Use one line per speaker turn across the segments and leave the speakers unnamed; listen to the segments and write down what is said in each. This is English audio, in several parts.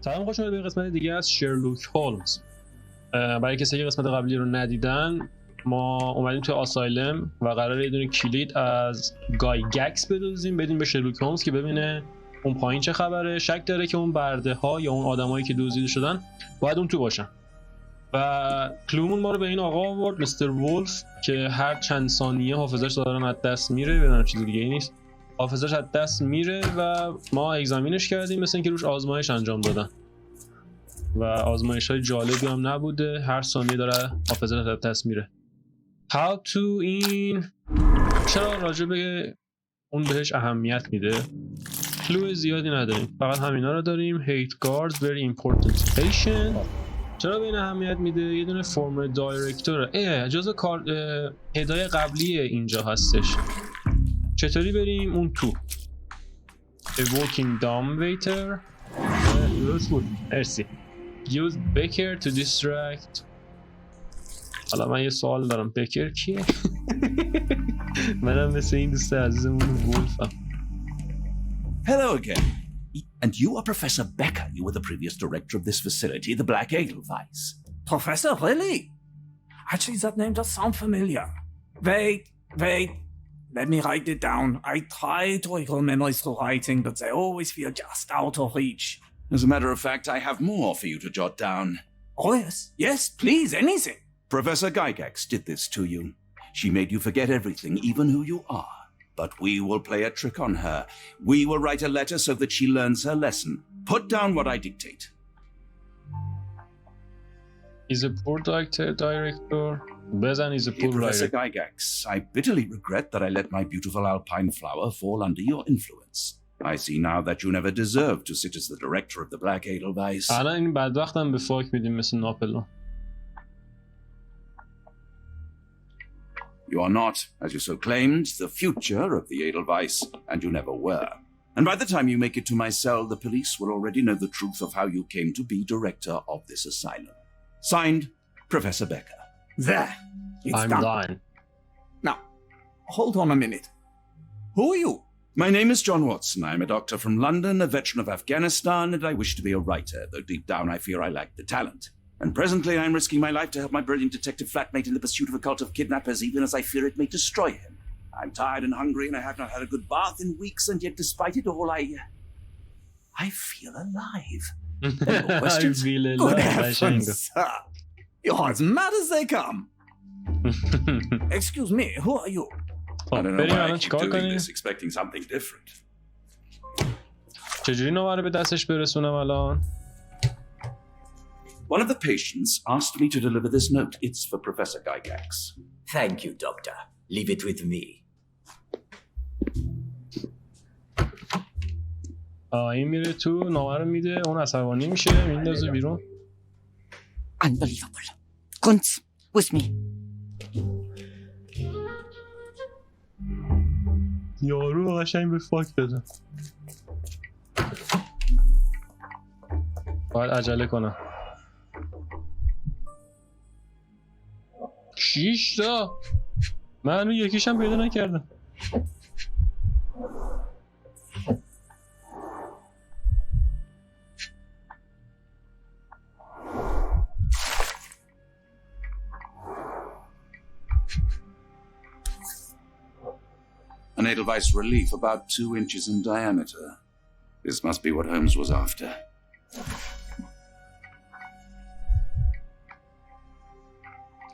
سلام، خوش اومدید به قسمت دیگه از شرلوک هولمز. برای کسایی که قسمت قبلی رو ندیدن، ما اومدیم توی آسایلم و قراره یه دونه کلید از گای گکس بدوزیم بدیم به شرلوک هولمز که ببینه اون پایین چه خبره. شک داره که اون برده ها یا اون آدمایی که دزدیده شدن باید اون تو باشن و کلومون ما رو به این آقا آورد، مستر وولف، که هر چند ثانیه حافظش دارن از دست میره. بدونم چیز دیگه ای نیست، حافظش از دست میره و ما اگزامینش کردیم، مثل اینکه روش آزمایش انجام دادن و آزمایش های جالبی هم نبوده. هر ثانیه داره حافظش از دست میره. How to این چرا راجع به اون بهش اهمیت میده؟ کلو زیادی نداریم، فقط همینا رو داریم. hate guards very important patient. چرا به این اهمیت میده؟ یه دونه فرم دایرکتور جزء کار هدای قبلی اینجا هستش. چطوری بریم اون تو؟ A walking dumb waiter. مرسی. Use Becker to distract. حالا من یه سوال دارم، بکر کیه؟ منم مثل این دوست عزیزمون وولفم.
Hello again. And you are Professor Becker. You were the previous director of this facility, the Black Edelweiss.
Professor, really? Actually, that name does sound familiar. Wait. Let me write it down. I try to recall memories through writing, but they always feel just out of reach.
As a matter of fact, I have more for you to jot down.
Oh, yes. Yes, please, anything.
Professor Gygax did this to you. She made you forget everything, even who you are. But we will play a trick on her. We will write a letter so that she learns her lesson. Put down what I dictate.
He's a poor director. Bezan is a poor
Professor
writer.
Gygax, I bitterly regret that I let my beautiful alpine flower fall under your influence. I see now that you never deserved to sit as the director of the Black Edelweiss.
الان این بدبختم به فاک میدیم مثل ناپلون.
You are not, as you so claimed, the future of the Edelweiss, and you never were. And by the time you make it to my cell, the police will already know the truth of how you came to be director of this asylum. Signed, Professor Becker.
There. It's
I'm
done.
done.
Now, hold on a minute. Who are you?
My name is John Watson. I'm a doctor from London, a veteran of Afghanistan, and I wish to be a writer, though deep down I fear I lack the talent. And presently I'm risking my life to help my brilliant detective flatmate in the pursuit of a cult of kidnappers, even as I fear it may destroy him. I'm tired and hungry, and I have not had a good bath in weeks, and yet despite it all, I feel alive. Any questions?
I feel
Good
alive.
heavens, sir. You're as mad as they come. Excuse me, who are you?
I don't know
بریم
why I
الان
keep
چیکار
doing
کنیم؟
this, expecting something different.
چجوری نواره به دستش برسونم الان؟
One of the patients asked me to deliver this note. It's for Professor Gygax.
Thank you, Doctor. Leave it with me.
این میره تو، نامه رو میده، اون عصبانی میشه، میندازه بیرون.
Unbelievable. Kunz, with me.
یارو قشنگ به فاک دادم. باید عجله کنم. 6 تا من هنوز یکیشم پیدا نکردم.
An Edelweiss relief about 2 inches in diameter. This must be what Holmes was after.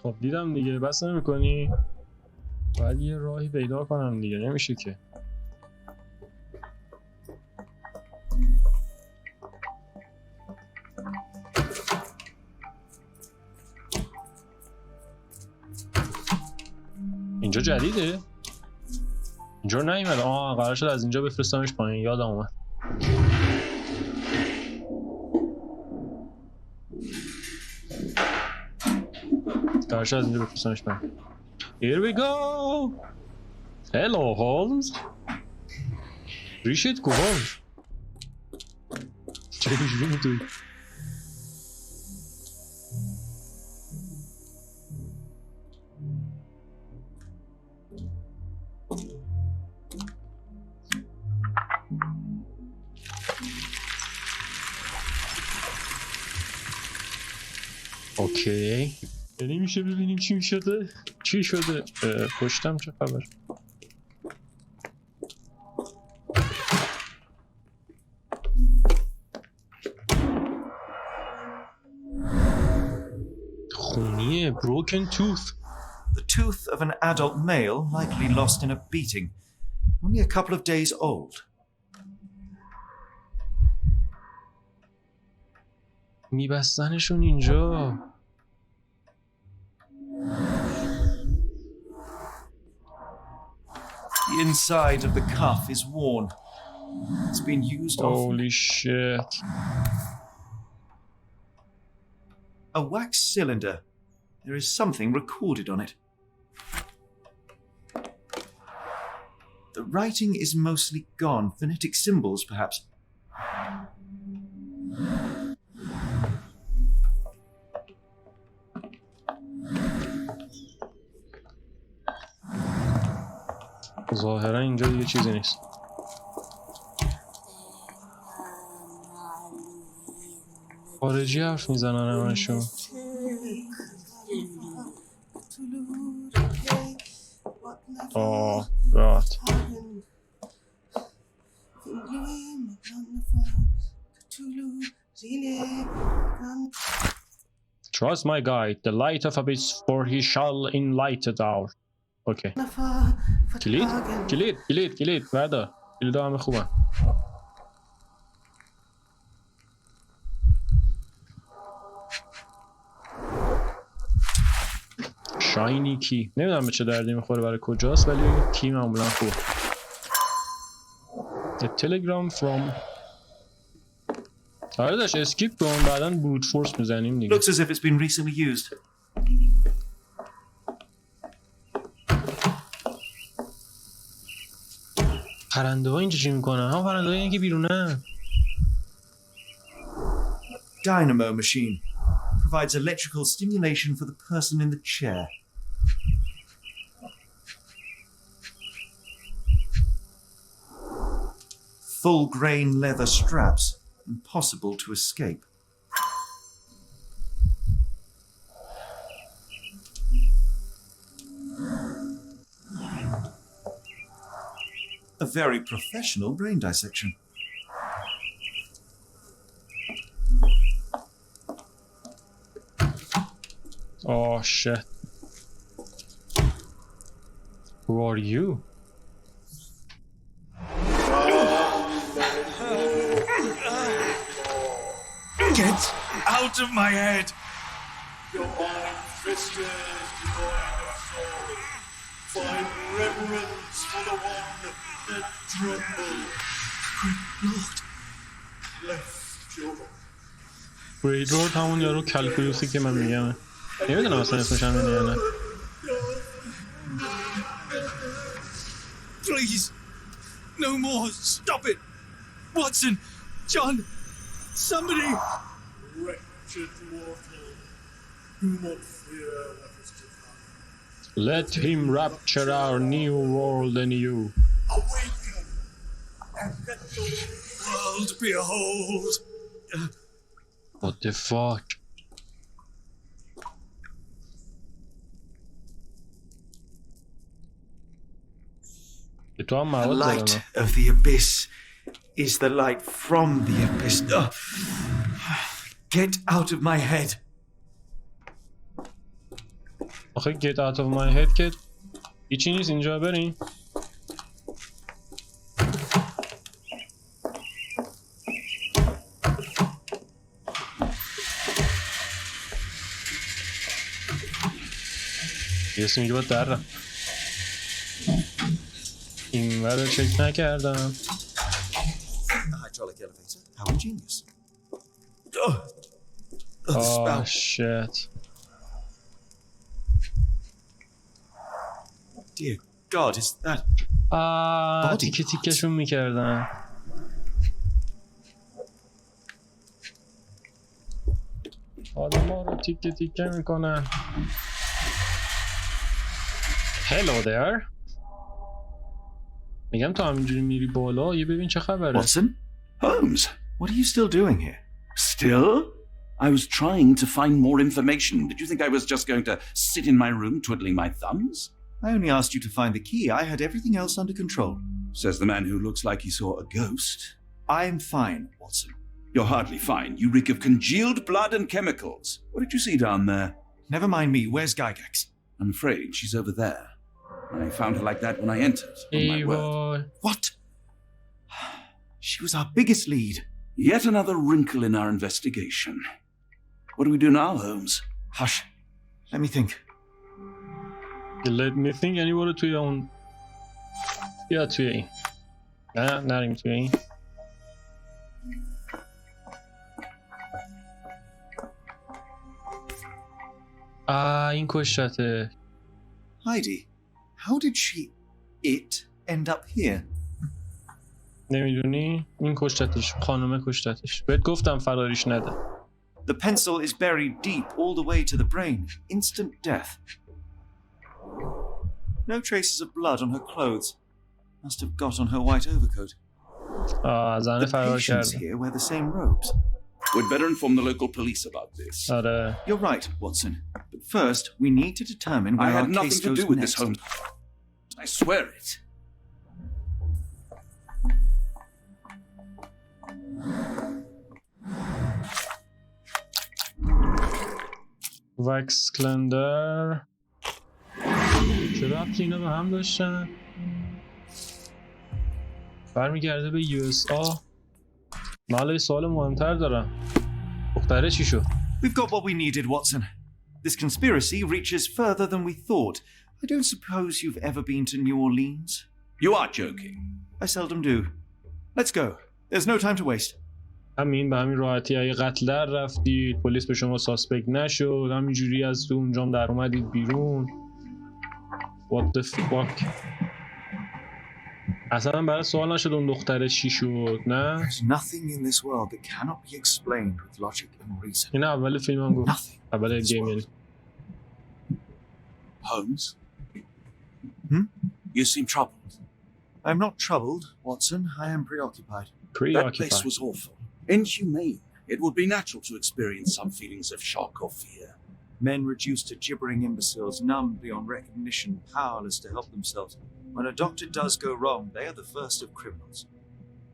خب دیدم دیگه، بس نمی‌کنی؟ باید یه راهی پیدا کنم دیگه، نمیشه که. اینجا جدیده؟ اینجا نیومده. قرار شد از اینجا بفرستمش پایین، یادم اومد. قرار شد از اینجا بفرستمش پایین. Here we go! Hello, Holmes! ریشت کجا؟ چه اینجوری می‌دوی؟ اوکی یعنی میشه ببینیم چی شده؟ چی شده؟ پشتم چه خبر؟ خونیه broken tooth.
The tooth of an adult male, likely lost in a beating. Only a couple of days old.
میبستنشون اینجا.
The inside of the cuff is worn. It's been used often.
Holy shit.
A wax cylinder. There is something recorded on it. The writing is mostly gone. Phonetic symbols, perhaps.
ظاهرا اینجا دیگه چیزی نیست. خارجی حرف میزنن همشون. Oh God. Trust my guide, the light of abyss, for he shall enlight it our. Okay. کلید بردار. کلید همه خوبن. شاینی کی نمیدونم به چه دردی میخوره برای کجاست ولی کی معمولا خوبه. A telegram from آره داشت اسکیپ کن بعدا بروت فورس میزنیم دیگه.
Looks as if it's been recently used.
پرنده ها اینجا چی میکنن؟ ها پرنده ها اینکه بیرونه.
Dynamo machine. Provides electrical stimulation for the person in the chair. Full grain leather straps. Impossible to escape. A very professional brain dissection.
Oh shit. Who are you?
Get out of my head!
Your iron fisters devoid of soul. Find reverence for the one that trembled.
Lord.
Left your
Great Lord همون یارو کلکولیوسی که من میگم. نمیدونم اصلا اسمش همینه یا نه.
Please! No more! Stop it! Watson! John! Somebody!
wretched mortal. Do not fear what is to come.
Let him rapture our new world anew.
Awaken and let your
World behold!
What the fuck? تو هم
The
مواد
light
دارم.
of the abyss is the light from the abyss. Get out of my head!
آخه get out of my head که هیچی نیست اینجا بریم. یه اسم میگه باید در رم این ور رو چک نکردم.
The hydraulic elevator. How ingenious. The
Oh
spell.
shit.
Dear God, is that... Body
تیکه تیکشون میکردن. آدم ها رو تیکه تیکه میکنن. Hello there. میگم تو همینجوری میری بالا یه ببین چه خبره.
Watson? Holmes, what are you still doing here? Still? I was trying to find more information. Did you think I was just going to sit in my room twiddling my thumbs?
I only asked you to find the key. I had everything else under control.
Says the man who looks like he saw a ghost.
I'm fine, Watson.
You're hardly fine. You reek of congealed blood and chemicals. What did you see down there?
Never mind me. Where's Gygax?
I'm afraid she's over there. I found her like that when I entered. On my word.
What? She was our biggest lead.
Yet another wrinkle in our investigation. What do we do now, Holmes?
Hush. Let me think.
Let me think. یعنی برو توی اون یا توی این نه نریم توی این این کشته
Heidi, how did it end up here?
نمیدونی؟ این کشتتش خانومه کشتتش بهت گفتم فراریش نده
The pencil is buried deep all the way to the brain. Instant death. No traces of blood on her clothes. Must have got on her white overcoat.
زنه فرار
The
کرده
patients here wear the same robes.
We'd better inform the local police about this.
آره
You're right, Watson. But first, we need to determine
I
where
had
our
nothing
case
to
goes
do with
next.
this, Holmes. I swear it.
وکس کلندر چه ربطی اینا به هم داشتن؟ برمیگرده به USA. من حالا یه سوال مهمتر دارم دختره چی شد؟
We've got what we needed, Watson. This conspiracy reaches further than we thought. I don't suppose you've ever been to New Orleans?
You are joking.
I seldom do. Let's go. There's no time to waste.
همین به همین راحتی اگه قتل در رفتید پلیس به شما ساسپکت نشد همینجوری از تو اونجام در اومدید بیرون What the fuck اصلا برای سوال نشد اون دختره چی شد نه؟
There's nothing in this world that cannot be explained with logic and reason.
این اول فیلم هم گفت
Nothing.
اول گیم یعنی
Holmes?
Hmm?
You seem troubled.
I'm not troubled, Watson. I am preoccupied.
That place was awful. Inhumane. It would be natural to experience some feelings of shock or fear.
Men reduced to gibbering imbeciles, numb beyond recognition, powerless to help themselves. When a doctor does go wrong, they are the first of criminals.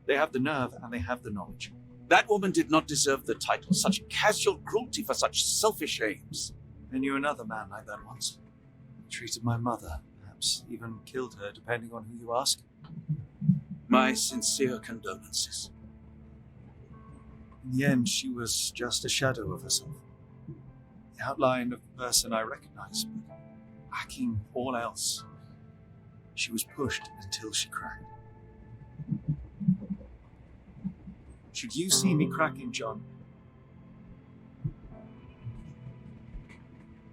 They have the nerve and they have the knowledge.
That woman did not deserve the title. Such casual cruelty for such selfish aims.
I knew another man like that once. He treated my mother, perhaps even killed her, depending on who you ask.
My sincere condolences.
In the end, she was just a shadow of herself. The outline of the person I recognized, but lacking all else. She was pushed until she cracked. Should you see me cracking, John,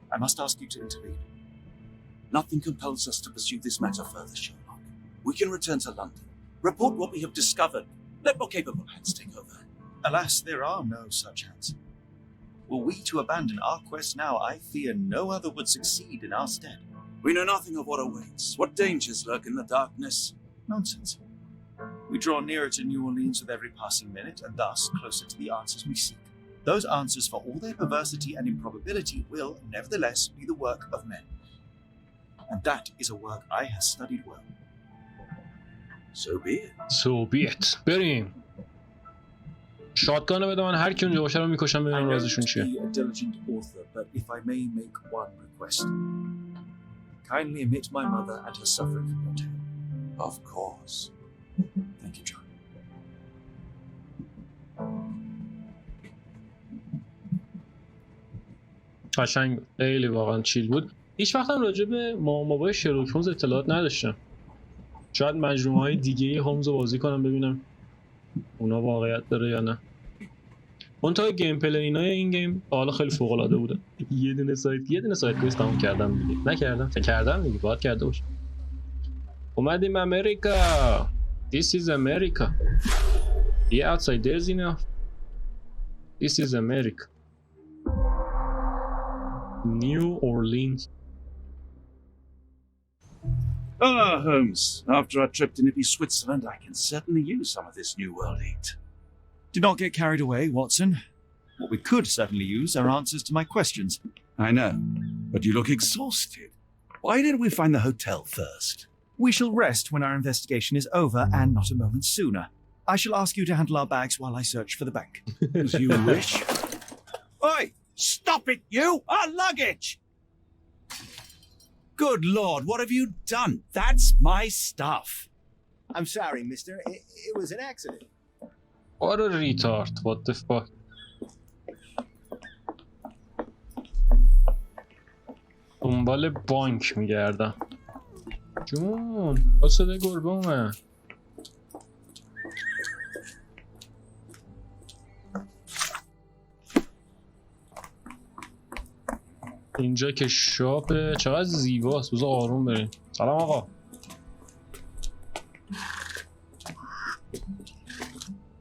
I must ask you to intervene.
Nothing compels us to pursue this matter further, Sherlock. We can return to London, report what we have discovered, let more capable hands take over.
Alas, there are no such hands. Were we to abandon our quest now, I fear no other would succeed in our stead.
We know nothing of what awaits, what dangers lurk in the darkness.
Nonsense. We draw nearer to New Orleans with every passing minute, and thus closer to the answers we seek. Those answers, for all their perversity and improbability, will, nevertheless, be the work of men. And that is a work I have studied well.
So be it.
So be it. بریم شاتگان رو بده من هر کی اونجا باشه رو میکشم
I
ببینم
know
رازشون
to
چیه
be a diligent author, but if I may make one request, kindly omit my mother and her suffering from your tale.
Of course.
Thank you, John.
قشنگ خیلی واقعا چیل بود هیچ وقت هم راجع به مامابای شرلوک هولمز اطلاعات نداشتم شاید مجموعه های دیگه هولمز رو بازی کنم ببینم اونا واقعیت داره یا نه اون تا گیم پلی اینای این گیم حالا خیلی فوق العاده بوده یه دونه سایت کوست تموم کردم دیگه نکردم فکر کردم دیگه باید کرده باشم اومدیم امریکا This is America Yeah outside there's enough This is America New Orleans
Ah, Holmes, after our trip to nippy Switzerland, I can certainly use some of this New World eat.
Do not get carried away, Watson. What we could certainly use are answers to my questions.
I know, but you look exhausted. Why didn't we find the hotel first?
We shall rest when our investigation is over, and not a moment sooner. I shall ask you to handle our bags while I search for the bank.
As you wish.
Oi! Stop it, you! Our luggage!
Good Lord, what have you done? That's my stuff.
I'm sorry, mister. It was an accident.
What a retard. What the fuck. دنبال بانک میگردم. جون با صدای گربه اومد. اینجا که شاپه. چقدر زیباست. بذار آروم بریم. سلام آقا.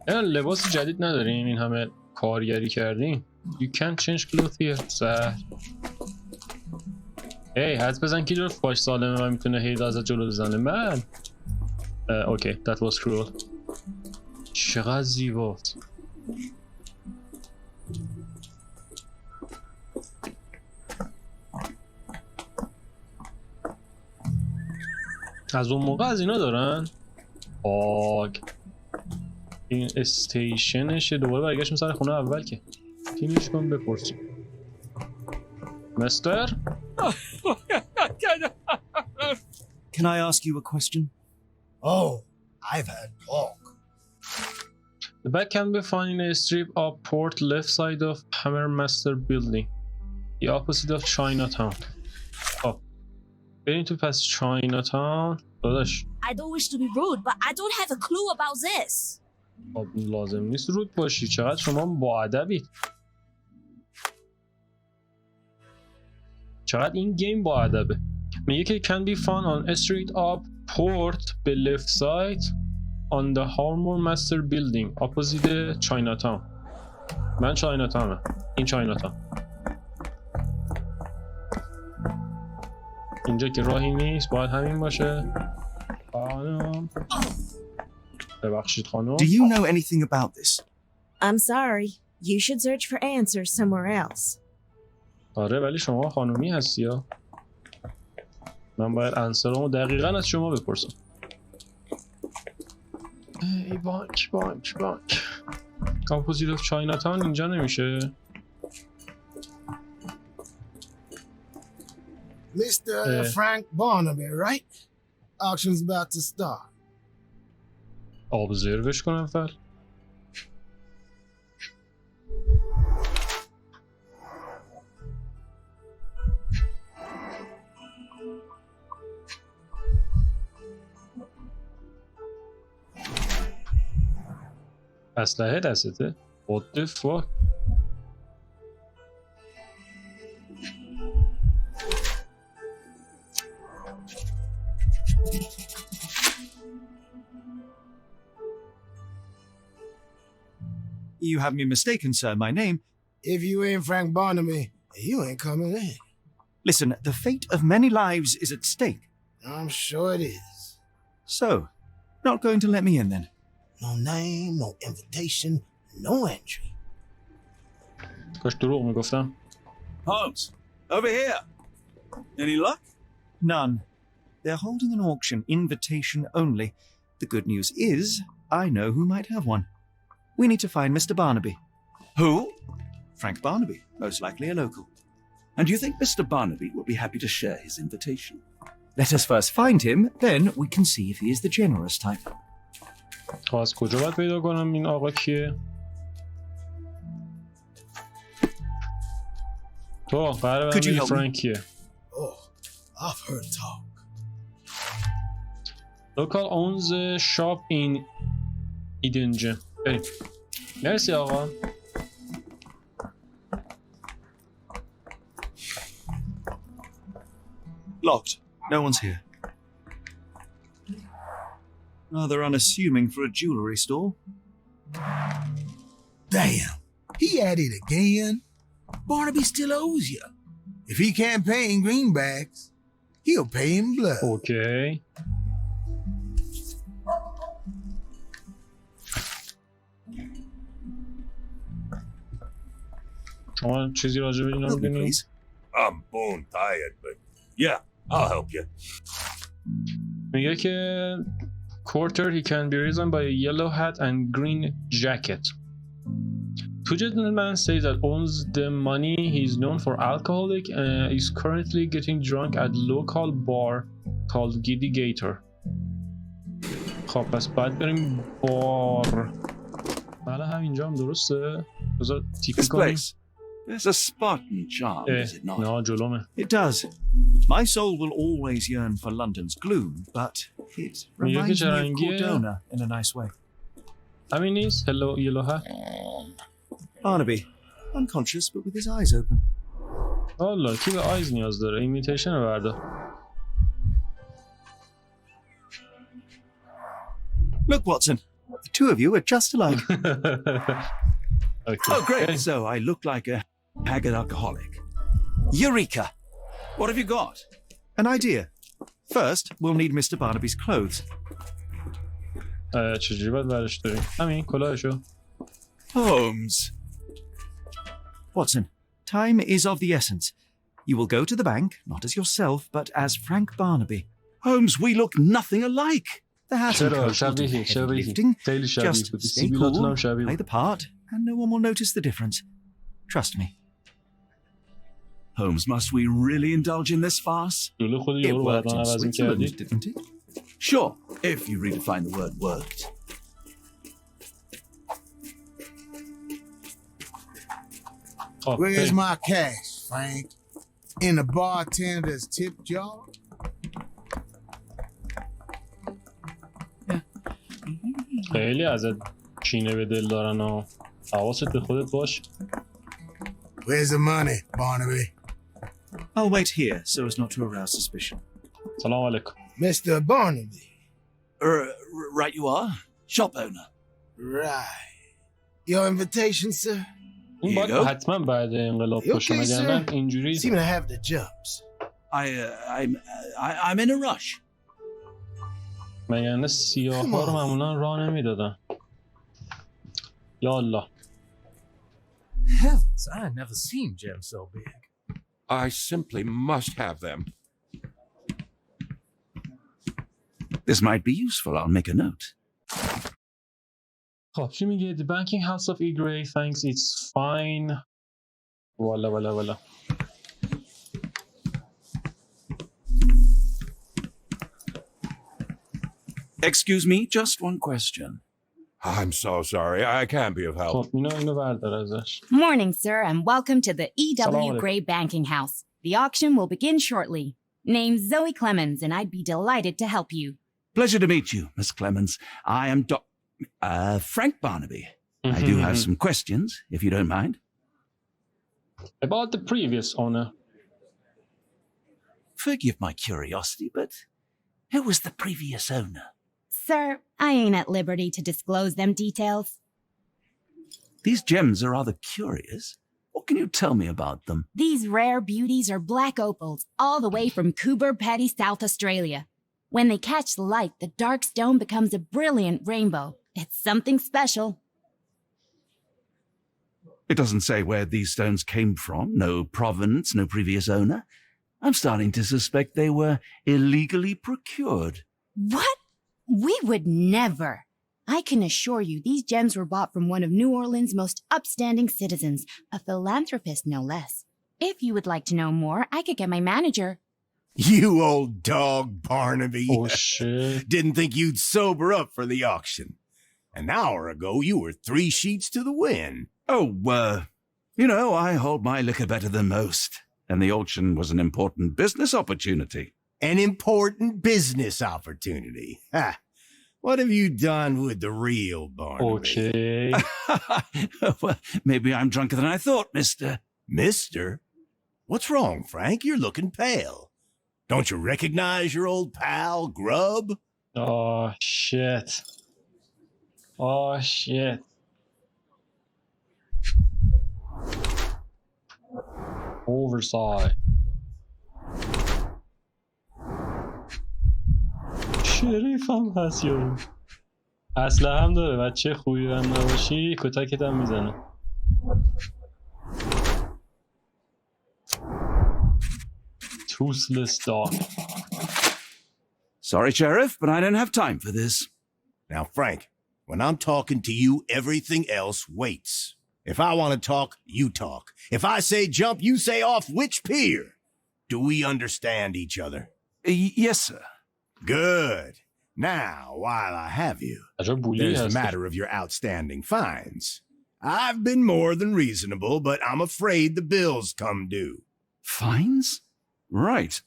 لباس جدید نداریم؟ این همه کارگری کردیم. You can't change clothes here. سهل. حد بزن که جلو باش سالمه و میتونه هی ازت جلو بزنه. من اوکی that was cruel. چقدر زیباست. از اون موقع از اینا دارن. این استیشنشه. دوباره برگشتیم سر خونه اول که تینش کن بپرسیم. مستر
Can I ask you a question?
Oh, I've had talk.
The bag can be found in a strip of port left side of Hammermaster building, the opposite of Chinatown. بریم تو پس Chinatown. داداش
I don't wish to be rude, but I don't have a clue about this.
لازم نیست رود باشی. چقدر شما با ادبید. چقدر این گیم با ادبه. میگه که can be found on a street of port به left side on the Hammermaster building opposite Chinatown. من Chinatown. این Chinatown. اینجا که راهی نیست باید همین باشه. خانم ببخشید خانم.
Do you know anything about this?
I'm sorry. You should search for answers somewhere else.
آره ولی شما خانومی هستی یا؟ من باید انسرامو دقیقا از شما بپرسم. ای بانک. اپوزیت اف چایناتاون اینجا نمیشه.
Mr. Frank Barnaby, right? Auction's about to start.
ابزروش کنم اول. اسلحه دستته؟ What the fuck؟
You have me mistaken, sir. My name...
If you ain't Frank Barnaby, you ain't coming in.
Listen, the fate of many lives is at stake.
I'm sure it is.
So, not going to let me in then?
No name, no invitation, no entry.
کاش دروغ میگفتم.
Holmes, over here. Any luck?
None. They're holding an auction, invitation only. The good news is, I know who might have one. We need to find Mr. Barnaby.
Who?
Frank Barnaby, most likely a local.
And do you think Mr. Barnaby will be happy to share his invitation?
Let us first find him, then we can see if he is the generous type.
از کجا باید پیدا کنم این آقا کیه؟ تو قراره
Could you
بگی
help me?
فرانک کیه؟
Oh, I've heard talk.
Local owns a shop in ایده. بریم. مرسی آقا.
Locked. No one's here. Rather unassuming for a jewelry store.
Damn, he at it again. Barnaby still owes you. If he can't pay in greenbacks, he'll pay in blood.
اوکی. شما چیزی راجع به اینا
Help me,
می‌دونی؟
please.
I'm bone tired, but yeah, I'll help you.
میگه که quarter he can be reasoned by a yellow hat and green jacket. Two gentlemen say that owns the money. He's known for alcoholic and is currently getting drunk at local bar called Giddy Gator. خب پس باید بریم بار. بله همینجا هم درسته. بذار تیپی
This
کنیم.
place. There's a Spartan charm, does it not?
نه جلومه.
It does. My soul will always yearn for London's gloom, but it reminds me of Cordona in a nice way.
همین نیست. Hello yellow hat.
Barnaby, unconscious but with his eyes open.
والا کی به آیز نیاز داره؟ ایمیتیشن بردا.
Look, Watson, the two of you are just alike.
Okay.
Oh, great. So I look like a haggard alcoholic. Eureka! What have you got?
An idea. First, we'll need Mr. Barnaby's clothes.
چجوری باید برش داریم؟ همین کلاهشو.
Holmes.
Watson, time is of the essence. You will go to the bank, not as yourself, but as Frank Barnaby.
Holmes, we look nothing alike.
The hat and coat will do heavy lifting.
خیلی شبیه
Just
بودی.
stay
سیبیلاتون هم
cool,
شبیه
play
بود.
the part, and no one will notice the difference. Trust me.
Holmes, must we really indulge in this farce?
جلو خود
It
یارو
worked
بعدان
in
عوض
Switzerland,
می‌کردی؟
didn't it?
Sure, if you redefine the word worked.
خب
Where's
بریم.
my cash, Frank? In the bartender's tip jar?
خیلی ازت کینه به دل دارن و حواست به خودت باش.
Where's the money, Barnaby?
I'll wait here so as not to arouse suspicion.
سلام علیکم.
Mr. Barnaby.
Right you are. Shop owner.
Right. Your invitation, sir?
اون
Here you
باید
go.
حتما بعد انقلاب
You
باشه
okay,
مگر
sir?
نه اینجوری
Seem to have the jumps.
I'm in a rush.
مگر نه سیاه ها رو معمولا راه نمیدادن. یا الله.
Heavens, I never seen gems so big.
I simply must have them.
This might be useful. I'll make a note.
خب چی میگه؟ The banking house of Igray thinks it's fine. والا.
Excuse me, just one question.
I'm so sorry. I can't be of help.
خب اینو بردار ازش.
Morning, sir, and welcome to the
Salam
E.W.
alaikum.
Gray Banking House. The auction will begin shortly. Name's Zoe Clemens, and I'd be delighted to help you.
Pleasure to meet you, Miss Clemens. I am Frank Barnaby. I do have some questions, if you don't mind.
About the previous owner.
Forgive my curiosity, but who was the previous owner?
Sir, I ain't at liberty to disclose them details.
These gems are rather curious. What can you tell me about them?
These rare beauties are black opals, all the way from Coober Pedy, South Australia. When they catch the light, the dark stone becomes a brilliant rainbow. It's something special.
It doesn't say where these stones came from, no provenance, no previous owner. I'm starting to suspect they were illegally procured.
What? We would never. I can assure you these gems were bought from one of New Orleans' most upstanding citizens, a philanthropist no less. If you would like to know more, I could get my manager.
You old dog, Barnaby.
Oh, shit.
Didn't think you'd sober up for the auction. An hour ago, you were 3 sheets to the wind.
Oh, you know, I hold my liquor better than most, and the auction was an important business opportunity.
An important business opportunity. Ha! What have you done with the real Barnaby?
Okay.
Well, maybe I'm drunker than I thought, mister.
Mister? What's wrong, Frank? You're looking pale. Don't you recognize your old pal, Grub?
Oh, shit. Oh, shit. Oversight. شریف هم هست یارو. اسلحه هم داره. بچه خوبی هم نباشی کتکت هم میزنه. toothless dog.
Sorry, Sheriff, but I don't have time for this.
Now, Frank, when I'm talking to you, everything else waits. If I want to talk, you talk. If I say jump, you say off which pier. Do we understand each other?
Yes, sir.
Good. Now, while I have you, there's the matter of your outstanding fines. I've been more than reasonable, but I'm afraid the bills come due.
Fines? Right.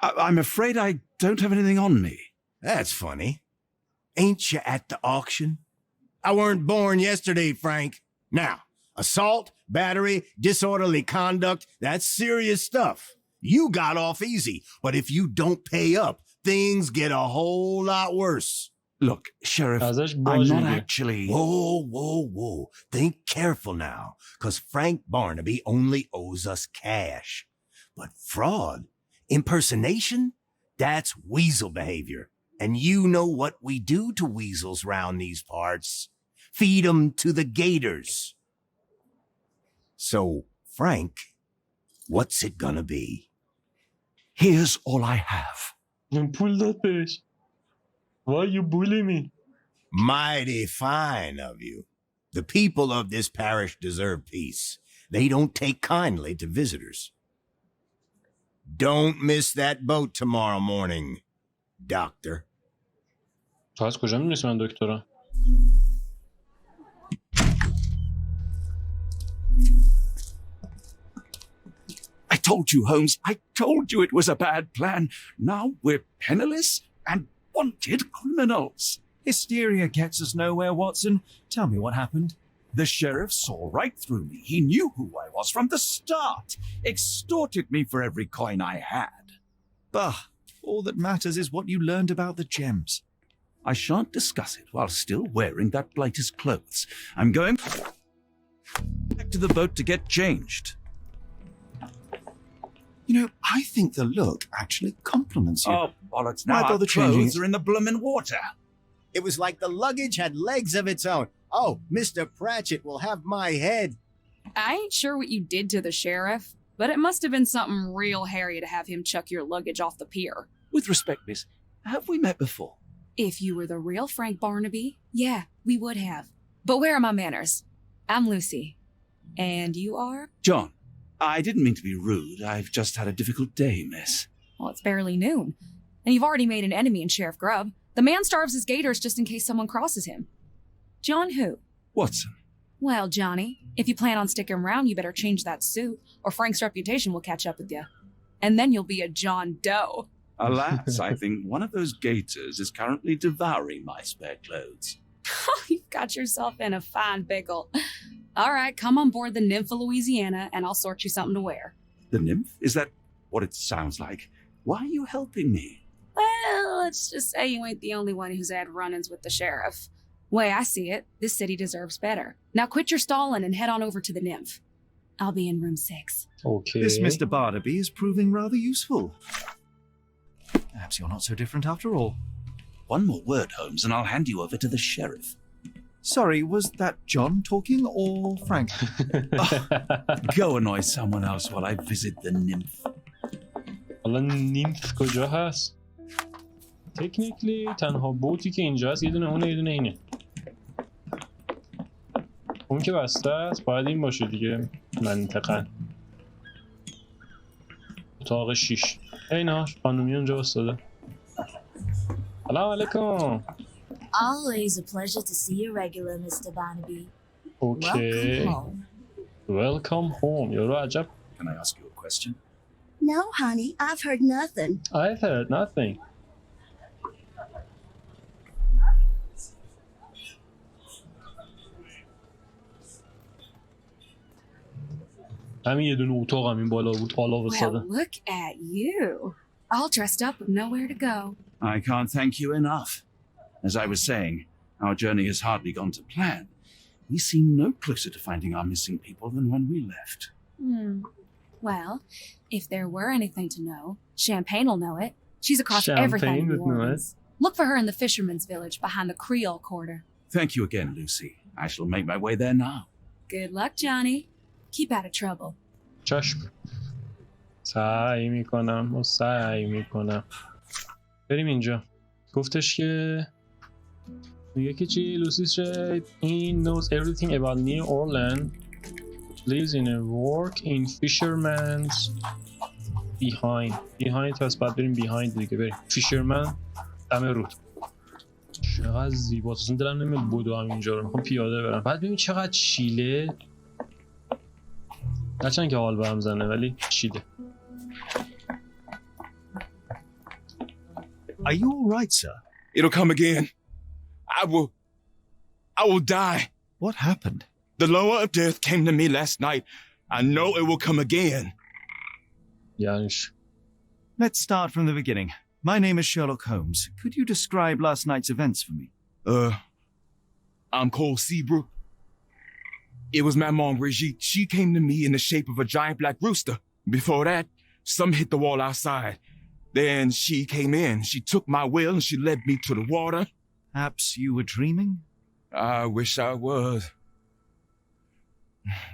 I'm afraid I don't have anything on me.
That's funny. Ain't you at the auction? I weren't born yesterday, Frank. Now, assault, battery, disorderly conduct, that's serious stuff. You got off easy, but if you don't pay up, things get a whole lot worse.
Look, Sheriff, I'm not actually...
Whoa. Think careful now, because Frank Barnaby only owes us cash. But fraud, impersonation, that's weasel behavior. And you know what we do to weasels round these parts. Feed 'em to the gators. So, Frank, what's it gonna be?
Here's all I have.
Pull that bitch. Why you bully me?
Mighty fine of you. The people of this parish deserve peace. They don't take kindly to visitors. Don't miss that boat tomorrow morning, doctor.
تو از کجا می‌دونی من دکترم؟
I told you, Holmes. I told you it was a bad plan. Now we're penniless and wanted criminals.
Hysteria gets us nowhere, Watson. Tell me what happened.
The sheriff saw right through me. He knew who I was from the start. Extorted me for every coin I had.
Bah, all that matters is what you learned about the gems.
I shan't discuss it while still wearing that blighter's clothes. I'm going back to the boat to get changed.
You know, I think the look actually compliments you.
Oh, bollocks. Now
Why
our
bother changing
clothes
it?
are in the bloomin' water.
It was like the luggage had legs of its own. Oh, Mr. Pratchett will have my head.
I ain't sure what you did to the sheriff, but it must have been something real hairy to have him chuck your luggage off the pier.
With respect, miss, have we met before?
If you were the real Frank Barnaby, yeah, we would have. But where are my manners? I'm Lucy. And you are?
John. I didn't mean to be rude. I've just had a difficult day, miss.
Well, it's barely noon. And you've already made an enemy in Sheriff Grubb. The man starves his gators just in case someone crosses him. John who?
Watson.
Well, Johnny, if you plan on sticking around, you better change that suit, or Frank's reputation will catch up with you. And then you'll be a John Doe.
Alas, I think one of those gators is currently devouring my spare clothes.
You've got yourself in a fine pickle. All right, come on board the Nymph of Louisiana, and I'll sort you something to wear.
The nymph? Is that what it sounds like? Why are you helping me?
Well, let's just say you ain't the only one who's had run-ins with the sheriff. Way I see it, this city deserves better. Now quit your stalling and head on over to the Nymph. I'll be in room 6.
Okay.
This Mr. Barnaby is proving rather useful. Perhaps you're not so different after all.
One more word, Holmes, and I'll hand you over to the sheriff.
Sorry, was that John talking or Frank?
Go annoy someone else while I visit the nymph.
حالا نیمف کجا هست؟ تکنیکلی تنها بوتی که اینجا هست یه دونه اونه یه دونه اینه. اون که بسته است باید این باشه دیگه منطقاً. اتاق 6. اینا خانومی اونجا بستاده. سلام علیکم.
Always a pleasure to see you regular, Mr. Barnaby.
Okay.
Welcome home.
Welcome home. یارو عجب.
Can I ask you a question?
No, honey, I've heard nothing.
I've heard nothing. همین یه دونه اتاق همین بالا بود حالا وساده.
Well, look at you. All dressed up with nowhere to go.
I can't thank you enough. As I was saying, our journey has hardly gone to plan. We seem no closer to finding our missing people than when we left.
Well, if there were anything to know, Champagne will know it. She's across everything in New Orleans. Look for her in the fisherman's village behind the Creole quarter.
Thank you again, Lucy. I shall make my way there now.
Good luck, Johnny. Keep out of trouble.
چشم. سعی میکنم. بریم اینجا. گفتش که میگه که چی؟ لوسیس he knows everything about New Orleans, lives in a work in fisherman's behind پس باید بریم behind دیگه. بریم fisherman دم رود. چقدر زیباست، اصلا دلم نمیاد بدو هم اینجا رو، میخوام پیاده برم. بعد ببین چقدر شیله، نچند که حال بهم زنه ولی شیله.
Are you all right, sir?
It'll come again. I will die.
What happened?
The lower of death came to me last night. I know it will come again.
Yanish.
Let's start from the beginning. My name is Sherlock Holmes. Could you describe last night's events for me?
I'm Cole Seabrook. It was Maman Brigitte. She came to me in the shape of a giant black rooster. Before that, some hit the wall outside. Then she came in. She took my will and she led me to the water.
Perhaps you were dreaming?
I wish I was.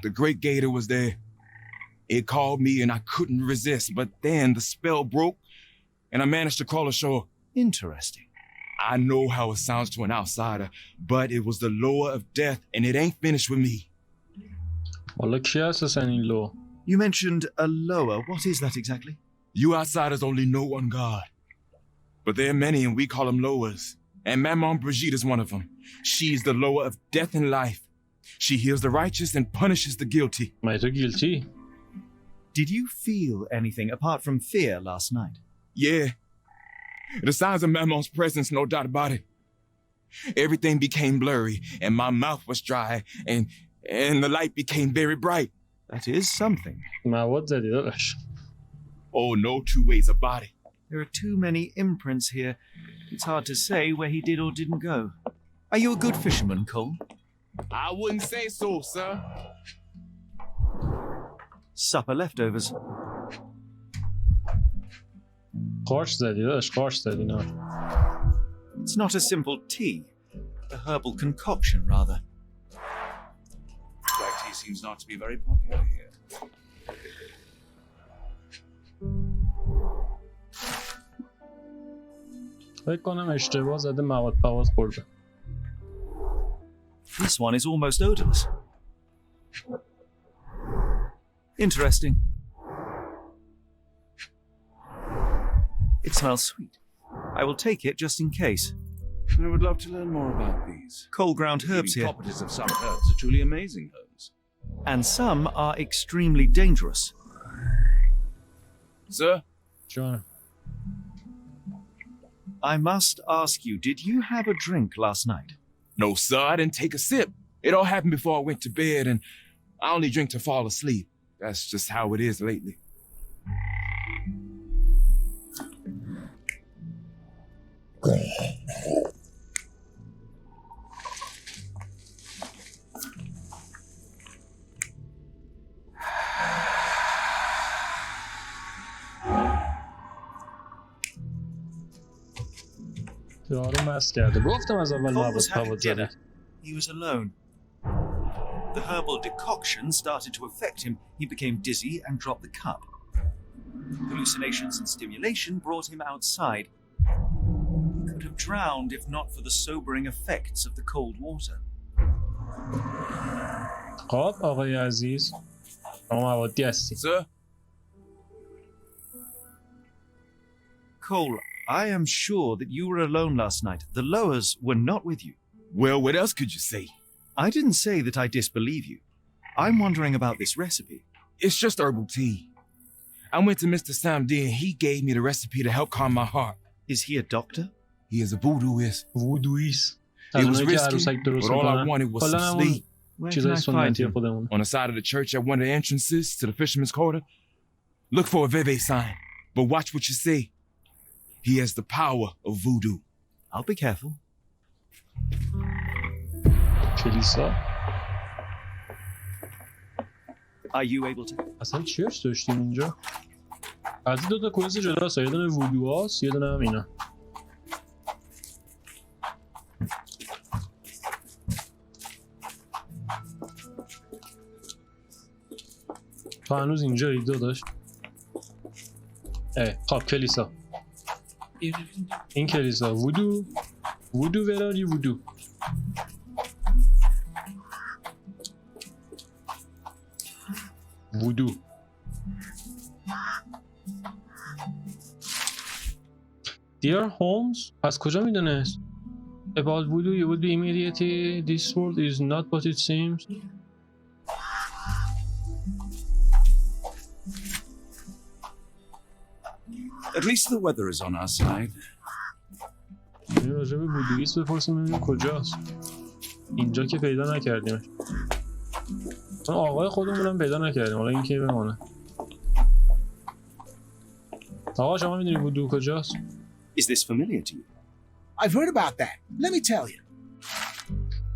The great gator was there. It called me and I couldn't resist, but then the spell broke and I managed to crawl ashore.
Interesting.
I know how it sounds to an outsider, but it was the lower of death and it ain't finished with me.
You mentioned a lower. What is that exactly?
You outsiders only know one God. But there are many and we call them lowers. And Maman Brigitte is one of them. She's the lower of death and life. She heals the righteous and punishes the guilty.
Guilty?
Did you feel anything apart from fear last night?
Yeah. The signs of Maman's presence, no doubt about it. Everything became blurry and my mouth was dry and the light became very bright.
That is something.
Oh, no two ways about it.
There are too many imprints here. It's hard to say where he did or didn't go. Are you a good fisherman, Cole?
I wouldn't say so, sir.
Supper leftovers. It's not a simple tea. A herbal concoction, rather.
Black tea seems not to be very popular here.
فکر کنم اشتباه زده مواد خورده.
This one is almost odorless. Interesting. It smells sweet. I will take it just in case.
I would love to learn more about these.
Cold ground herbs here.
The properties of some herbs are truly amazing, Holmes.
And some are extremely dangerous.
Sir?
John.
I must ask you, did you have a drink last night?
No, sir, I didn't take a sip. It all happened before I went to bed, and I only drink to fall asleep. That's just how it is lately.
He was alone. The herbal decoction started to affect him. He became dizzy and dropped the cup. Hallucinations and stimulation brought him outside. He could have drowned if not for the sobering effects of the cold water.
آقای عزیز موادی هستی.
Sir?
Cole, I am sure that you were alone last night. The lowers were not with you.
Well, what else could you say?
I didn't say that I disbelieve you. I'm wondering about this recipe.
It's just herbal tea. I went to Mr. Samdi and he gave me the recipe to help calm my heart.
Is he a doctor?
He is a voodooist.
Voodooist.
It was risky, but all I wanted was some sleep.
Where can I find him?
On the side of the church at one of the entrances to the fisherman's quarter. Look for a Veve sign, but watch what you say. He has the power of voodoo.
I'll be careful.
کلیسا.
Are you able to?
اصلا چرچ داشتیم اینجا؟ از این دوتا کلیسا جداست، یه دونه وودو هست یه دونه هم اینا. تو هنوز اینجایی داداش؟ خب کلیسا. این کلیسا وودو وراری وودو. وودو. Dear Holmes از کجا میدونست؟ About voodoo you would be immediately this world is not what it seems.
At least the weather is on our side.
راجع به وودویست بپرسیم ببینیم کجاست. اینجا که پیدا نکردیم. اون آقای خودمونم پیدا نکردیم. حالا این که بمونه. آقا شما میدونی وودو کجاست؟
Is this familiar to you?
I've heard about that. Let me tell you.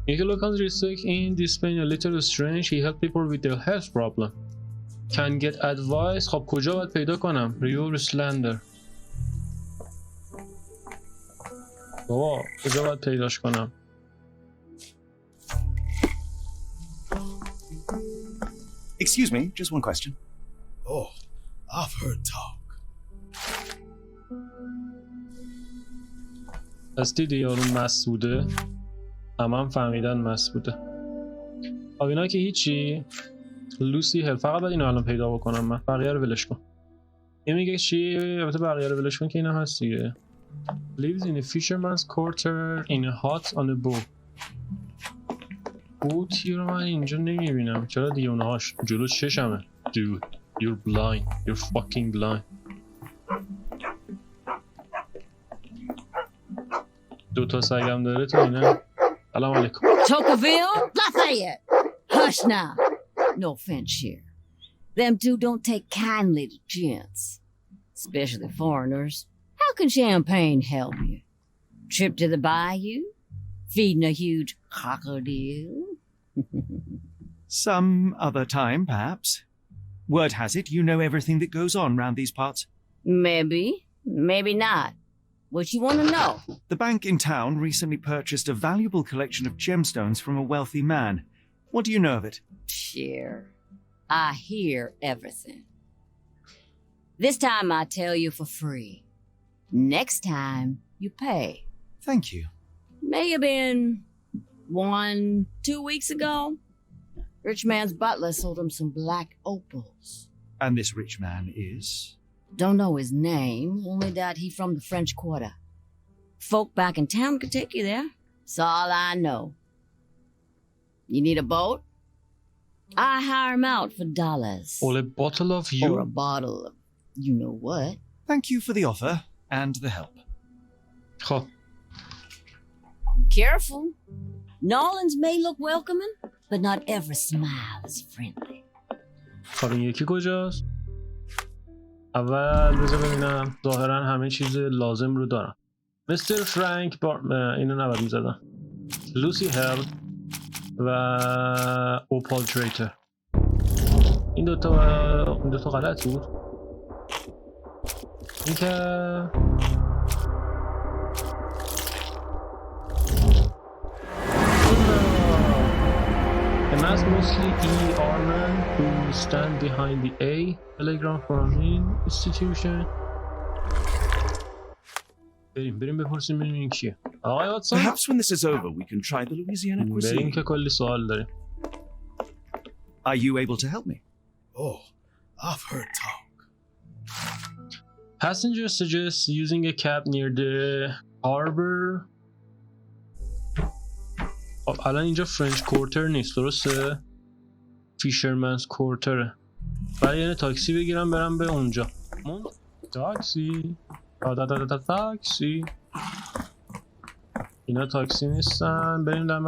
Nicolaus research in this pain a little strange. He help people with their health problem. Can get advice. خب کجا باید پیدا کنم؟ ریور سلندر. بابا کجا باید پیداش کنم؟
Excuse me, just one question.
Oh, I've heard talk.
از دیدی یارون مسعوده هم فهمیدن مسعوده. خب اینا که هیچی. لوسی هل فقط باید اینو الان پیدا بکنم من. بقیه رو ولش کن. این میگه چی؟ البته بقیه رو ولش کن که اینا هست دیگه. Lives in a fisherman's quarter in a hut on a boat. بوتی رو من اینجا نمیبینم. چرا دیگه اونهاش جلو چشمه؟ Dude, you're blind. You're fucking blind. دوتا سگم داره تو اینه. سلام علیکم.
Tocqueville? Lafayette. Hush now. No offense here. Them two don't take kindly to gents. Especially foreigners. How can champagne help you? Trip to the bayou? Feeding a huge crocodile?
Some other time, perhaps. Word has it, you know everything that goes on round these parts.
Maybe. Maybe not. What you want to know?
The bank in town recently purchased a valuable collection of gemstones from a wealthy man. What do you know of it?
Sure. I hear everything. This time I tell you for free. Next time you pay.
Thank you.
May have been 1-2 weeks ago. Rich man's butler sold him some black opals.
And this rich man is?
Don't know his name, only that he from the French Quarter. Folk back in town could take you there. That's all I know. You need a boat? I hire him out for dollars.
Or a bottle of you?
Or a bottle of you know what.
Thank you for the offer and the help.
خب.
Careful. Nolans may look welcoming, but not every smile is friendly.
خب این یکی کجاست؟ اول بذار ببینم. ظاهرا همه چیز لازم رو دارم. مستر فرانک اینو نباید میزدم. لوسی هل و اوپال تریتر. این دوتا غلط بود. این که a mass mostly E.R. men who stand behind the A telegram from institution. بریم بپرسیم ببینیم این کیه. آقای واتسون.
Perhaps when this is over we can try the Louisiana cuisine.
بریم که کلی سوال داریم.
Are you able to help me?
Oh, I've heard talk.
Passengers suggest using a cab near the harbor. الان اینجا فرنچ کورتر نیست درسته؟ فیشرمنز کورتره. بعد یعنی تاکسی بگیرم برم به اونجا. تاکسی تاکسی. اینا تاکسی نیستن. بریم دم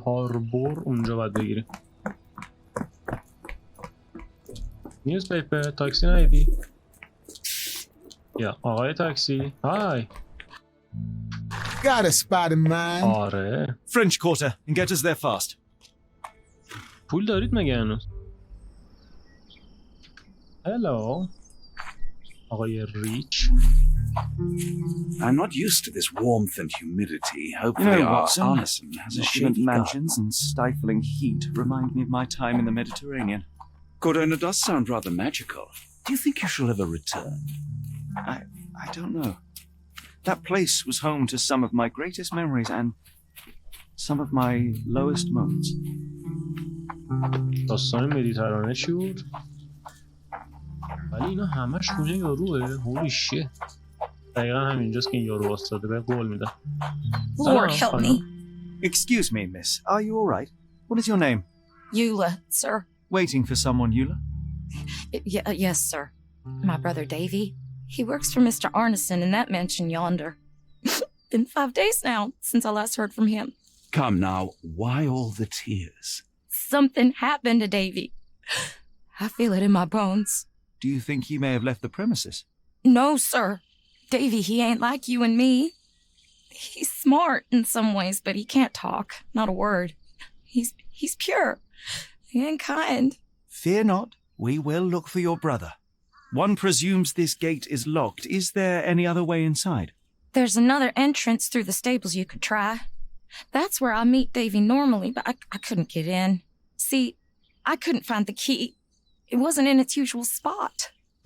هاربور اونجا باید بگیریم. نیوز پیپر تاکسی ندیدی؟ یا آقای تاکسی های.
Got a spot in mind.
آره.
French Quarter and get us there fast.
پول دارید مگه هنوز؟ هلو آقای ریچ.
I'm not used to this warmth and humidity.
You
Hopefully
know,
our
Watson,
artisan has a
opulent
shady
mansions and stifling heat remind me of my time in the Mediterranean.
Cordona does sound rather magical. Do you think you shall ever return?
I don't know. That place was home to some of my greatest memories and some of my lowest moments.
داستان مدیترانه چی بود؟ ولی اینا همش خونه یاروه. هولی شیت. دقیقا همینجاست که این یارو واسطاده به قول میدم.
Lord help me.
Excuse me, miss. Are you all right? What is your name?
Eula, sir.
Waiting for someone, Eula?
Yes, sir. My brother Davy. He works for Mr. Arneson in that mansion yonder. Been 5 days now since I last heard from him.
Come now, why all the tears?
Something happened to Davy. I feel it in my bones.
Do you think he may have left the premises?
No, sir. Davy, he ain't like you and me. He's smart in some ways, but he can't talk. Not a word. He's pure and kind.
Fear not. We will look for your brother. One presumes this gate is locked. Is there any other way inside?
There's another entrance through the stables you could try. That's where I meet Davy normally, but I couldn't get in. See, I couldn't find the key. It wasn't in its usual spot.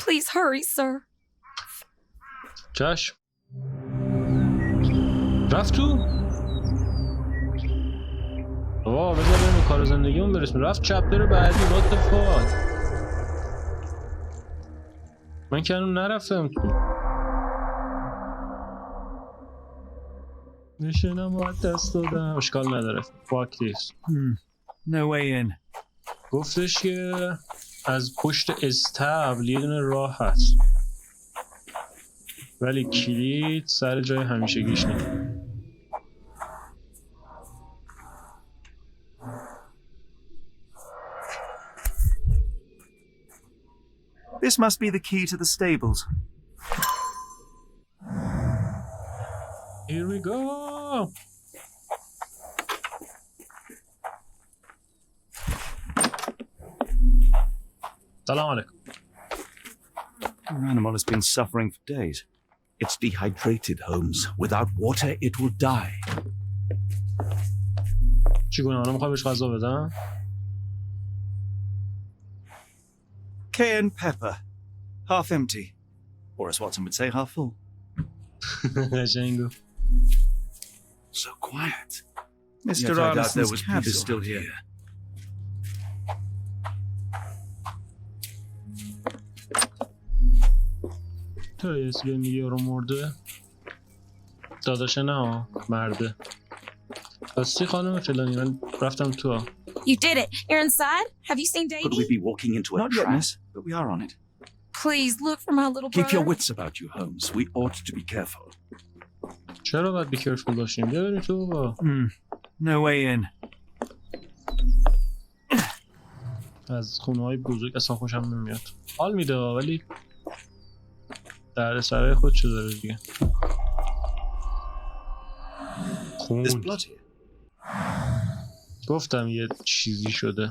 Please hurry, sir.
چشم. رفت تو؟ بذار بریم کار زندگیمون برسیم. رفت چپتر بعدی. What the fuck؟ من که هنوز نرفتم تو. نشنم باید دست دادم. اشکال نداره. Fuck this.
No way in.
گفتش که از پشت استبل یه دونه راه هست. ولی کلید سر جای همیشگیش نیست.
This must be the key to the stables.
Here we go. Salam alaikum.
Your animal has been suffering for days.
It's dehydrated, Holmes. Without water, it will die.
چیگونه حالا میخوای بهش غذا بدم؟
Cayenne pepper. Half empty. Or as Watson would say, half full.
قشنگو.
So quiet.
Mr. Arneson's cab is still here.
تو یه سیگه میگه یارو مرده؟ داداشه نه مرده. راستی خانم فلانی من رفتم تو.
You did it. You're inside? Have you seen Davy?
Could we be walking into a
Not
trap?
yet, miss, but we are on it.
Please look for my little brother.
Keep your wits about you, Holmes. We ought to be careful.
چرا باید be careful باشیم؟ بیا بریم تو با.
No way in.
از خونه‌های بزرگ اصلا خوشم نمیاد. حال میده ولی در سرای خود چه داره دیگه. خون. گفتم یه چیزی شده.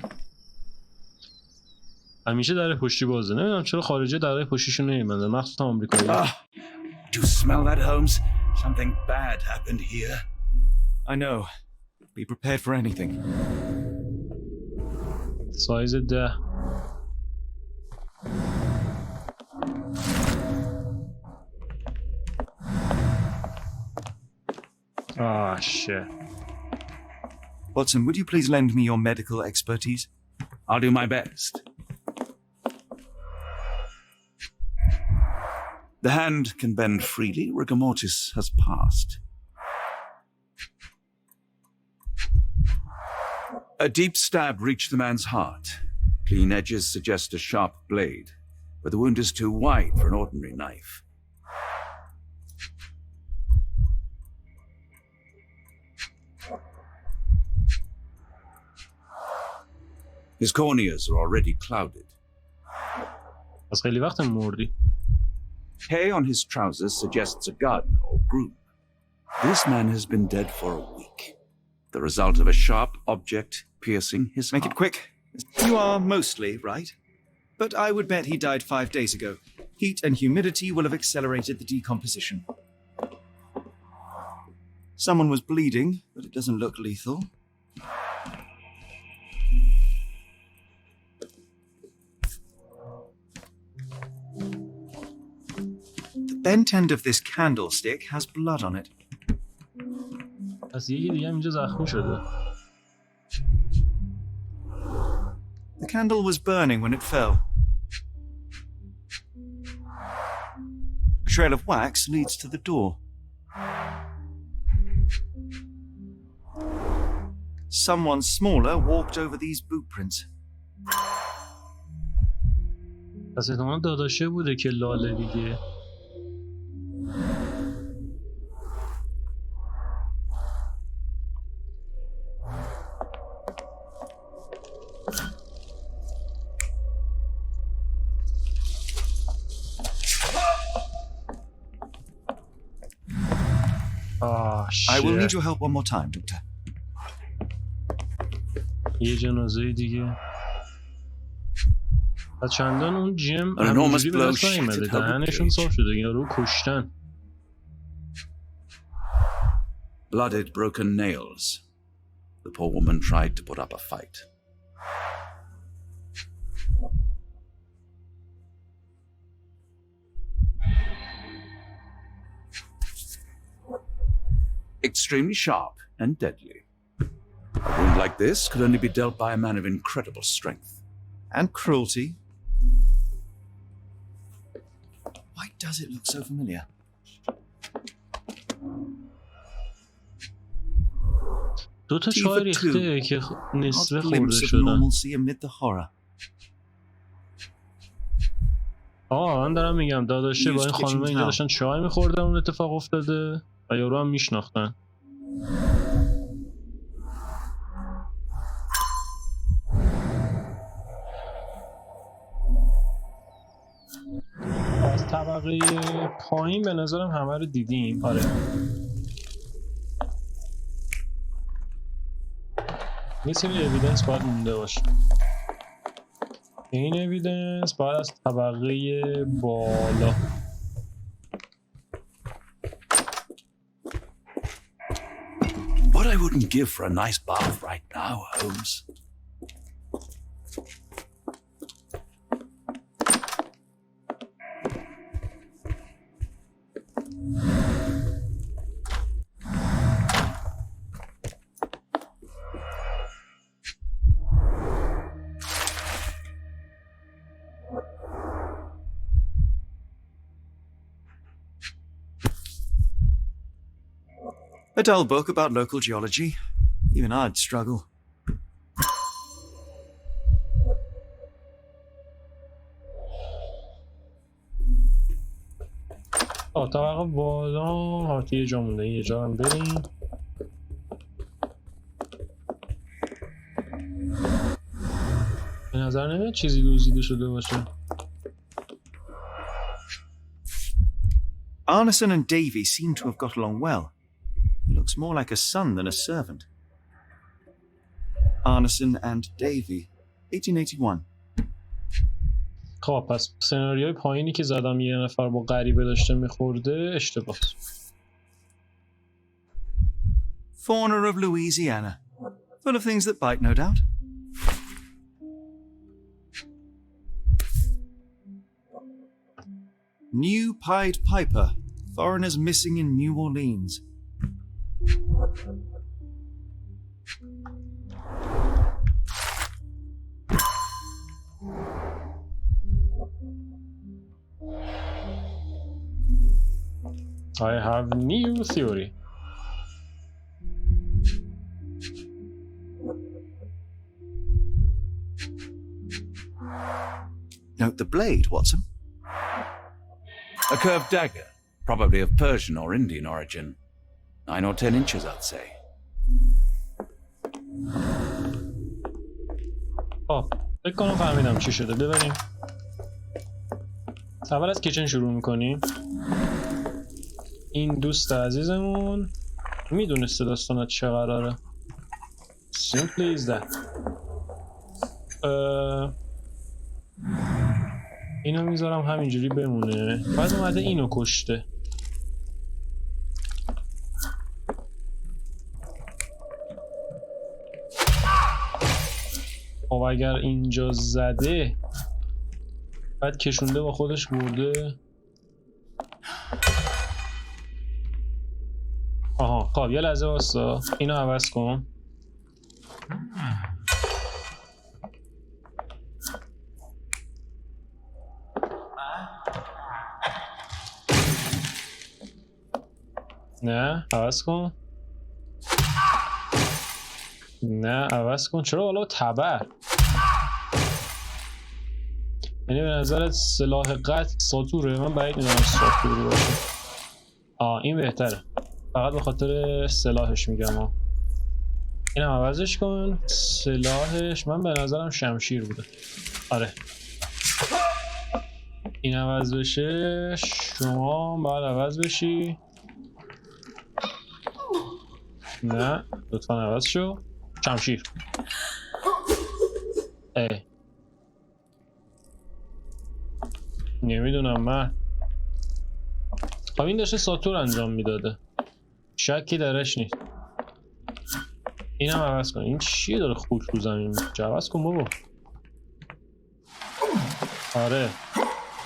همیشه در پشتی بازه. نمیدونم چرا خارجی در پشتیشون نمیبندن. مخصوصا آمریکایی.
Do you smell that, Holmes? Something bad happened here.
I know. Be prepared for anything.
سایز 10. Ah, shit.
Watson, would you please lend me your medical expertise?
I'll do my best. The hand can bend freely. Rigor mortis has passed. A deep stab reached the man's heart. Clean edges suggest a sharp blade, but the wound is too wide for an ordinary knife. His corneas are already clouded.
از خیلی وقت مردی.
Hay on his trousers suggests a gardener or groom. This man has been dead for a week. The result of a sharp object piercing his heart.
Make it quick. You are mostly right. But I would bet he died 5 days ago. Heat and humidity will have accelerated the decomposition. Someone was bleeding, but it doesn't look lethal. The bent end of this candlestick has blood on it.
پس یکی دیگه هم اینجا زخمی شده.
The candle was burning when it fell. A trail of wax leads to the door. Someone smaller walked over these boot prints.
پس احتمالا داداشه بوده که لاله دیگه.
I will need your help one more time, Doctor.
یه جنازه دیگه. و چندان اون جم
An enormous
همونجوری به
blow
دست نیومده.
shattered her
دهنشون
ribcage.
صاف شده. اینا رو کشتن.
Blooded, broken nails. The poor woman tried to put up a fight. Extremely sharp and deadly. A wound like this could only be dealt by a man of incredible strength.
And cruelty. Why does it look so familiar?
دو تا چای ریخته که نصفه
Odd
خورده
glimpse of
شدن.
normalcy amid the horror.
من دارم میگم داداشه با این خانمه اینجا داشتن چای میخوردن اون اتفاق افتاده و یارو هم میشناختن. از طبقه پایین به نظرم همه رو دیدیم. آره یه سری اویدنس باید مونده باشه. این اویدنس باید از طبقه بالا.
What I wouldn't give for a nice bath right now, Holmes.
A dull book about local geology. Even I'd struggle.
طبقه بالا هاتی یه جا مونده. یه جا هم بریم. به نظر نمیاد چیزی دزدیده شده باشه.
Arneson and Davy seem to have got along well. He looks more like a son than a servant. Arneson and Davy, 1881.
خب پس سناریوی پایینی که زدم یه نفر با غریبه داشته میخورده اشتباه.
Fauna of Louisiana. Full of things that bite, no doubt. New Pied Piper. Foreigners missing in New Orleans.
I have new theory.
Note the blade, Watson.
A curved dagger, probably of Persian or Indian origin. 9 or 10 inches, I'd say.
فکر کنم فهمیدم چی شده. ببریم. اول از کیچن شروع میکنیم. این دوست عزیزمون میدونسته داستانات چه قراره. Simply is that. اینو میذارم همینجوری بمونه. بعد اومده اینو کشته. خب اگر اینجا زده بعد کشونده با خودش برده. خب یه لحظه واسه اینو عوض کن. نه عوض کن. نه عوض کن. چرا والا تبر؟ یعنی به نظرت سلاح قتل ساتوره؟ من بعید میدونم ساتور باشه. این بهتره. فقط به خاطر سلاحش میگم. اینم عوضش کن. سلاحش من به نظرم شمشیر بوده. آره این عوض بشه شما باید عوض بشی. نه لطفا عوض شو. شمشیر. نمیدونم من. خب این داشته ساتور انجام میداده، شکی درش نیست. اینم عوض کن. این چیه داره خوک رو زمین میشه؟ عوض کن بابا. آره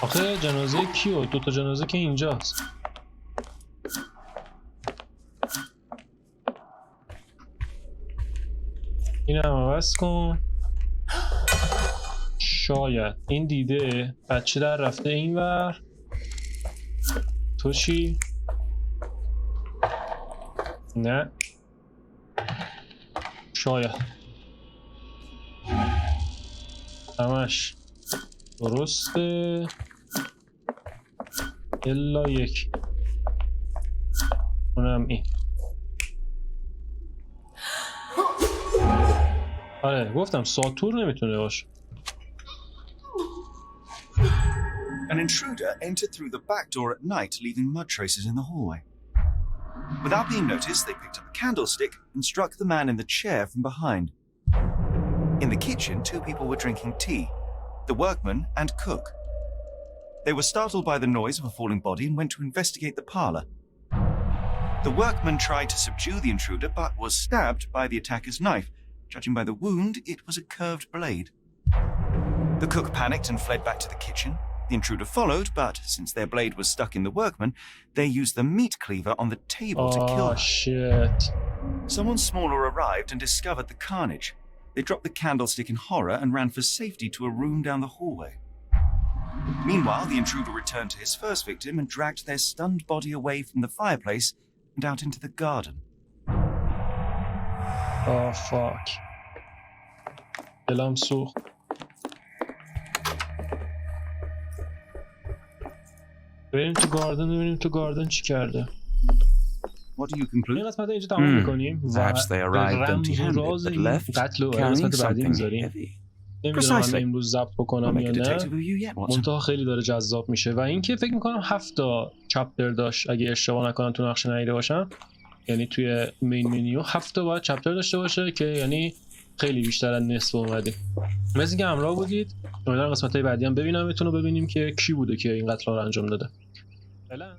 آخه جنازه کیو؟ دوتا جنازه که اینجاست. اینم عوض کن. شاید این دیده بچه در رفته این ور. تو چی؟ نه شاید همش درسته الا یک. اونم این. آره گفتم ساتور نمیتونه باشه.
An intruder entered through the back door at night, leaving mud traces in the hallway. Without being noticed, they picked up a candlestick and struck the man in the chair from behind. In the kitchen, two people were drinking tea, the workman and cook. They were startled by the noise of a falling body and went to investigate the parlor. The workman tried to subdue the intruder but was stabbed by the attacker's knife. Judging by the wound, it was a curved blade. The cook panicked and fled back to the kitchen. The intruder followed, but since their blade was stuck in the workman, they used the meat cleaver on the table to kill her.
Oh, shit.
Someone smaller arrived and discovered the carnage. They dropped the candlestick in horror and ran for safety to a room down the hallway. Meanwhile, the intruder returned to his first victim and dragged their stunned body away from the fireplace and out into the garden.
Oh, fuck. دلم سوخت. بریم تو گاردن چی کرده.
What do you conclude?
این قسمت اینجا تمام میکنیم و رمز و راز این قتل و قسمت بعدی میذاریم. نمیدونم من امروز ضبط بکنم یا نه، منتها خیلی داره جذاب میشه. و اینکه فکر میکنم 7 تا چپتر داشت اگه اشتباه نکنم تو نقشه ندیده باشم، یعنی توی مین منیو 7 تا باید چپتر داشته باشه که یعنی خیلی بیشتر از نصف اومدیم. مثل اینکه همراه بودید. امیدوارم قسمت‌های بعدی هم ببینمتون و ببینیم که کی بوده که این قتل رو انجام داده. فعلا